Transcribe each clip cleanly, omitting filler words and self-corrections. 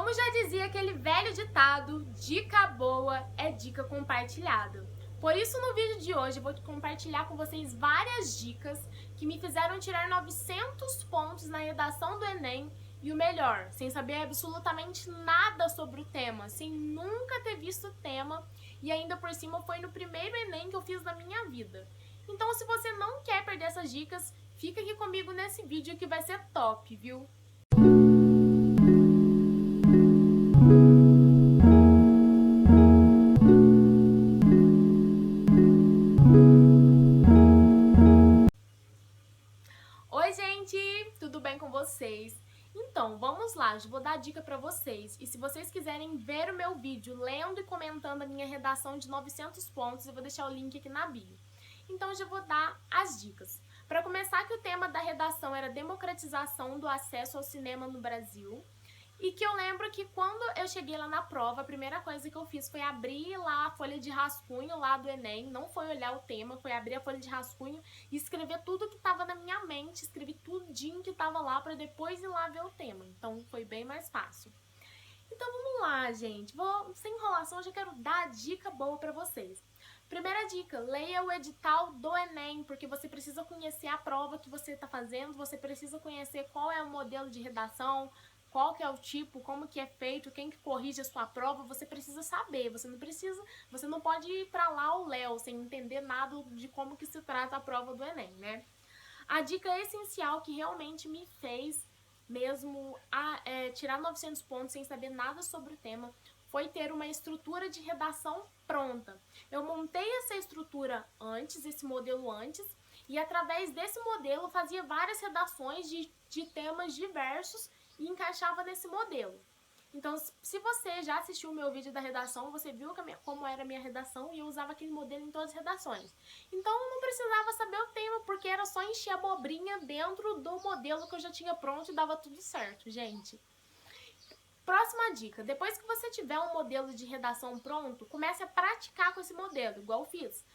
Como já dizia aquele velho ditado, dica boa é dica compartilhada. Por isso, no vídeo de hoje, eu vou compartilhar com vocês várias dicas que me fizeram tirar 900 pontos na redação do Enem e o melhor, sem saber absolutamente nada sobre o tema, sem nunca ter visto o tema e ainda por cima foi no primeiro Enem que eu fiz na minha vida. Então, se você não quer perder essas dicas, fica aqui comigo nesse vídeo que vai ser top, viu? Oi, gente! Tudo bem com vocês? Então, vamos lá, eu vou dar dica pra vocês. E se vocês quiserem ver o meu vídeo lendo e comentando a minha redação de 900 pontos, eu vou deixar o link aqui na bio. Então, eu já vou dar as dicas. Para começar, que o tema da redação era democratização do acesso ao cinema no Brasil. E que eu lembro que quando eu cheguei lá na prova, a primeira coisa que eu fiz foi abrir lá a folha de rascunho lá do Enem, não foi olhar o tema, foi abrir a folha de rascunho e escrever tudo que estava na minha mente, escrevi tudinho que estava lá para depois ir lá ver o tema. Então foi bem mais fácil. Então vamos lá, gente. Sem enrolação, eu já quero dar a dica boa para vocês. Primeira dica, leia o edital do Enem, porque você precisa conhecer a prova que você está fazendo, você precisa conhecer qual é o modelo de redação, qual que é o tipo, como que é feito, quem que corrige a sua prova, você precisa saber, você não pode ir para lá o Léo sem entender nada de como que se trata a prova do Enem, né? A dica essencial que realmente me fez mesmo tirar 900 pontos sem saber nada sobre o tema foi ter uma estrutura de redação pronta. Eu montei essa estrutura antes, esse modelo antes, e através desse modelo fazia várias redações de temas diversos e encaixava nesse modelo. Então, se você já assistiu o meu vídeo da redação, você viu como era a minha redação e eu usava aquele modelo em todas as redações. Então, eu não precisava saber o tema, porque era só encher a abobrinha dentro do modelo que eu já tinha pronto e dava tudo certo, gente. Próxima dica, depois que você tiver um modelo de redação pronto, comece a praticar com esse modelo, igual eu fiz.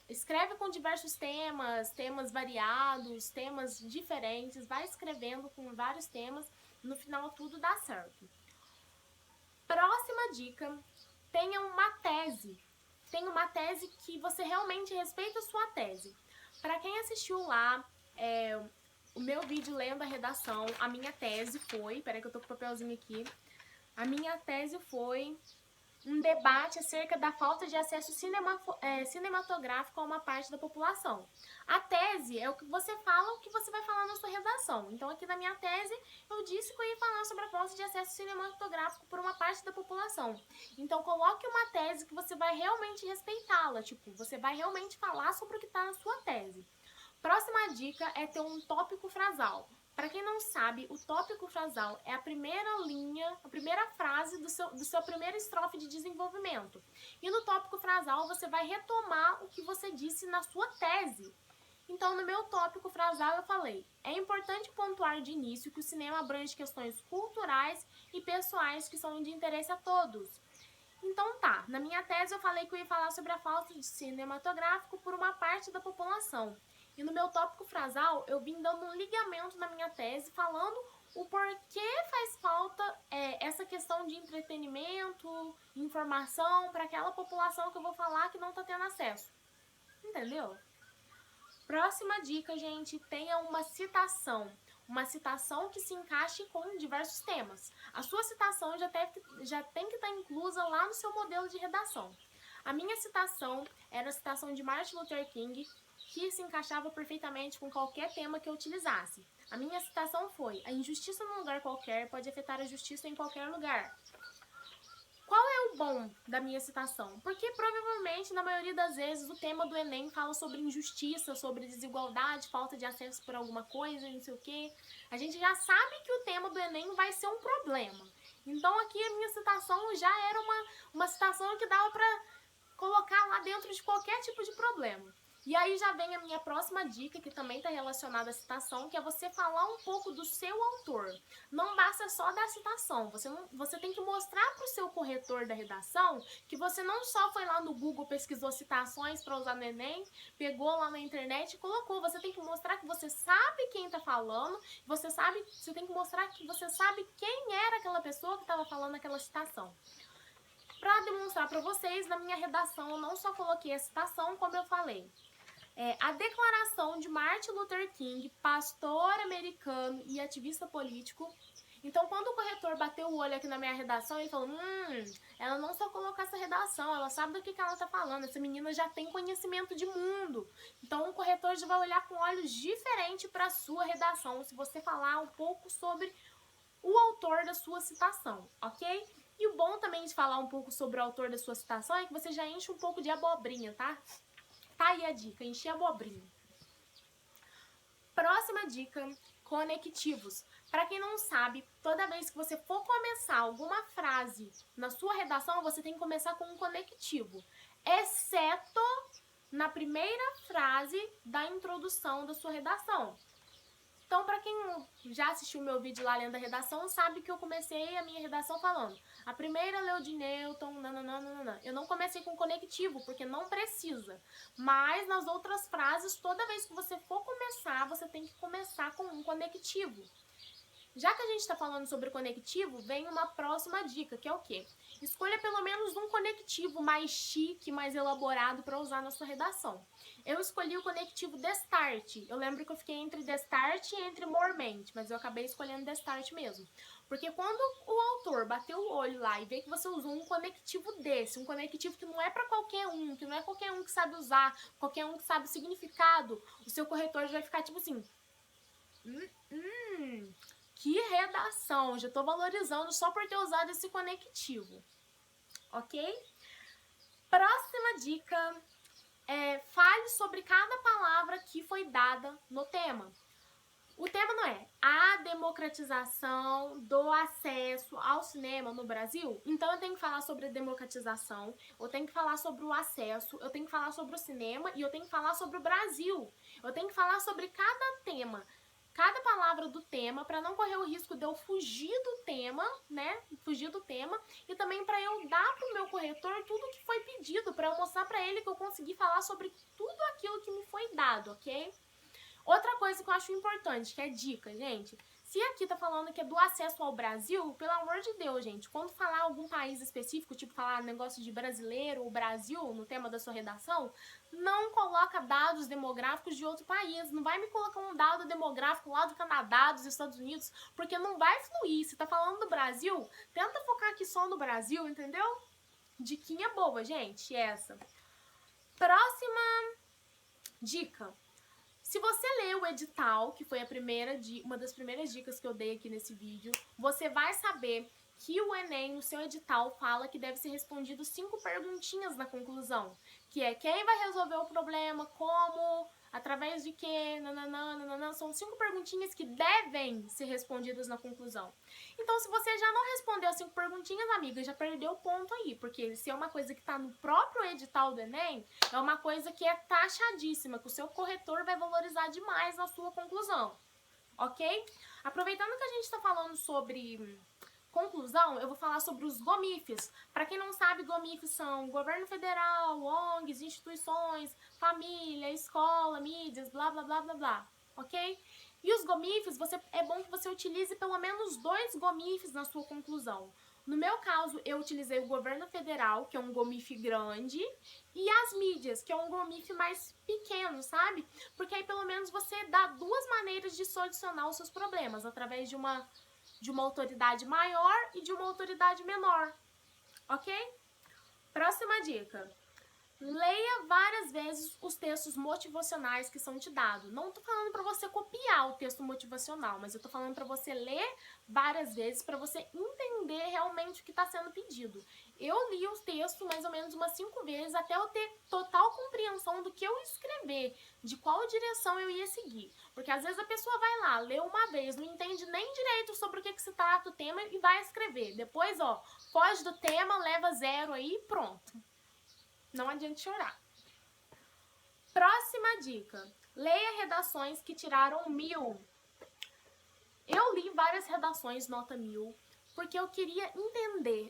Escreve com diversos temas variados, temas diferentes, vai escrevendo com vários temas, no final tudo dá certo. Próxima dica, tenha uma tese. Tenha uma tese que você realmente respeita a sua tese. Para quem assistiu lá o meu vídeo lendo a redação, a minha tese foi, peraí que eu tô com o papelzinho aqui, a minha tese foi um debate acerca da falta de acesso cinematográfico a uma parte da população. A tese é o que você fala, o que você vai falar na sua redação. Então, aqui na minha tese, eu disse que eu ia falar sobre a falta de acesso cinematográfico por uma parte da população. Então, coloque uma tese que você vai realmente respeitá-la. Tipo, você vai realmente falar sobre o que está na sua tese. Próxima dica é ter um tópico frasal. Para quem não sabe, o tópico frasal é a primeira linha, a primeira frase do seu primeira estrofe de desenvolvimento. E no tópico frasal você vai retomar o que você disse na sua tese. Então, no meu tópico frasal eu falei: é importante pontuar de início que o cinema abrange questões culturais e pessoais que são de interesse a todos. Então tá, na minha tese eu falei que eu ia falar sobre a falta de cinematográfico por uma parte da população. E no meu tópico frasal, eu vim dando um ligamento na minha tese, falando o porquê faz falta essa questão de entretenimento, informação para aquela população que eu vou falar que não está tendo acesso. Entendeu? Próxima dica, gente, tenha uma citação. Uma citação que se encaixe com diversos temas. A sua citação já tem que estar inclusa lá no seu modelo de redação. A minha citação era a citação de Martin Luther King, que se encaixava perfeitamente com qualquer tema que eu utilizasse. A minha citação foi: a injustiça num lugar qualquer pode afetar a justiça em qualquer lugar. Qual é o bom da minha citação? Porque provavelmente, na maioria das vezes, o tema do Enem fala sobre injustiça, sobre desigualdade, falta de acesso por alguma coisa, não sei o quê. A gente já sabe que o tema do Enem vai ser um problema. Então aqui a minha citação já era uma citação que dava para colocar lá dentro de qualquer tipo de problema. E aí já vem a minha próxima dica, que também está relacionada à citação, que é você falar um pouco do seu autor. Não basta só dar citação, você tem que mostrar para o seu corretor da redação que você não só foi lá no Google, pesquisou citações para usar no Enem, pegou lá na internet e colocou. Você tem que mostrar que você sabe quem está falando, você tem que mostrar que você sabe quem era aquela pessoa que estava falando aquela citação. Para demonstrar para vocês, na minha redação eu não só coloquei a citação, como eu falei. A declaração de Martin Luther King, pastor americano e ativista político. Então, quando o corretor bateu o olho aqui na minha redação, ele falou, ela não só colocou essa redação, ela sabe do que ela tá falando, essa menina já tem conhecimento de mundo. Então, o corretor já vai olhar com olhos diferentes para a sua redação, se você falar um pouco sobre o autor da sua citação, ok? E o bom também de falar um pouco sobre o autor da sua citação é que você já enche um pouco de abobrinha, tá? Tá aí a dica, encher abobrinha. Próxima dica, conectivos. Para quem não sabe, toda vez que você for começar alguma frase na sua redação, você tem que começar com um conectivo, exceto na primeira frase da introdução da sua redação. Então, para quem já assistiu o meu vídeo lá lendo a redação, sabe que eu comecei a minha redação falando a primeira leu de Newton, nananana. Eu não comecei com conectivo, porque não precisa. Mas nas outras frases, toda vez que você for começar, você tem que começar com um conectivo. Já que a gente está falando sobre conectivo, vem uma próxima dica, que é o quê? Escolha pelo menos um conectivo mais chique, mais elaborado para usar na sua redação. Eu escolhi o conectivo Destart. Eu lembro que eu fiquei entre Destart e entre Mormente, mas eu acabei escolhendo Destart mesmo. Porque quando o autor bateu o olho lá e vê que você usou um conectivo desse, um conectivo que não é para qualquer um, que não é qualquer um que sabe usar, qualquer um que sabe o significado, o seu corretor já vai ficar tipo assim... Que redação, já tô valorizando só por ter usado esse conectivo, ok? Próxima dica fale sobre cada palavra que foi dada no tema. O tema não é a democratização do acesso ao cinema no Brasil? Então eu tenho que falar sobre a democratização, eu tenho que falar sobre o acesso, eu tenho que falar sobre o cinema e eu tenho que falar sobre o Brasil. Eu tenho que falar sobre cada tema, cada palavra do tema, para não correr o risco de eu fugir do tema, né? Fugir do tema, e também para eu dar pro meu corretor tudo que foi pedido, para eu mostrar para ele que eu consegui falar sobre tudo aquilo que me foi dado, ok? Outra coisa que eu acho importante, que é dica, gente. Se aqui tá falando que é do acesso ao Brasil, pelo amor de Deus, gente, quando falar algum país específico, tipo falar negócio de brasileiro ou Brasil no tema da sua redação, não coloca dados demográficos de outro país. Não vai me colocar um dado demográfico lá do Canadá, dos Estados Unidos, porque não vai fluir. Se tá falando do Brasil, tenta focar aqui só no Brasil, entendeu? Diquinha boba, gente, essa. Próxima dica. Se você ler o edital, que foi uma das primeiras dicas que eu dei aqui nesse vídeo, você vai saber que o Enem, no seu edital, fala que deve ser respondido 5 perguntinhas na conclusão, que é quem vai resolver o problema, como, através de quê, nananana, são 5 perguntinhas que devem ser respondidas na conclusão. Então, se você já não respondeu as 5 perguntinhas, amiga, já perdeu o ponto aí, porque se é uma coisa que está no próprio edital do Enem, é uma coisa que é taxadíssima, que o seu corretor vai valorizar demais na sua conclusão, ok? Aproveitando que a gente está falando sobre conclusão, eu vou falar sobre os GOMIFs. Para quem não sabe, GOMIFs são governo federal, ONGs, instituições, família, escola, mídias, blá, blá, blá, blá, blá, ok? E os GOMIFs, é bom que você utilize pelo menos 2 GOMIFs na sua conclusão. No meu caso, eu utilizei o governo federal, que é um GOMIF grande, e as mídias, que é um GOMIF mais pequeno, sabe? Porque aí pelo menos você dá 2 maneiras de solucionar os seus problemas, através de uma autoridade maior e de uma autoridade menor, ok? Próxima dica. Leia várias vezes os textos motivacionais que são te dados. Não tô falando para você copiar o texto motivacional, mas eu tô falando para você ler várias vezes para você entender realmente o que está sendo pedido. Eu li os textos mais ou menos umas 5 vezes até eu ter total compreensão do que eu escrever, de qual direção eu ia seguir. Porque às vezes a pessoa vai lá, lê uma vez, não entende nem direito sobre o que se trata o tema e vai escrever. Depois, ó, foge do tema, leva 0 aí e pronto. Não adianta chorar. Próxima dica. Leia redações que tiraram 1000. Eu li várias redações nota 1000 porque eu queria entender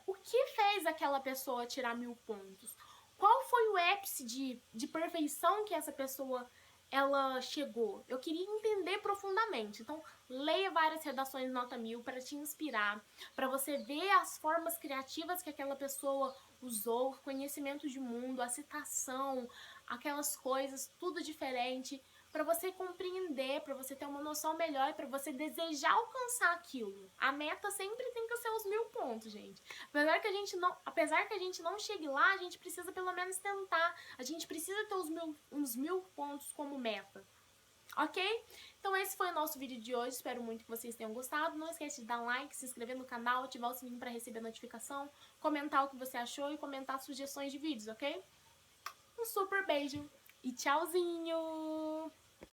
o que fez aquela pessoa tirar 1000 pontos. Qual foi o ápice de perfeição que essa pessoa ela chegou? Eu queria entender profundamente. Então, leia várias redações nota 1000 para te inspirar, para você ver as formas criativas que aquela pessoa usou, conhecimento de mundo, a citação, aquelas coisas, tudo diferente, para você compreender, para você ter uma noção melhor, para você desejar alcançar aquilo. A meta sempre tem que ser os 1000 pontos, gente. Apesar que a gente não chegue lá, a gente precisa pelo menos tentar. A gente precisa ter uns 1000 pontos como meta. Ok? Então esse foi o nosso vídeo de hoje, espero muito que vocês tenham gostado. Não esquece de dar um like, se inscrever no canal, ativar o sininho para receber notificação, comentar o que você achou e comentar sugestões de vídeos, ok? Um super beijo e tchauzinho!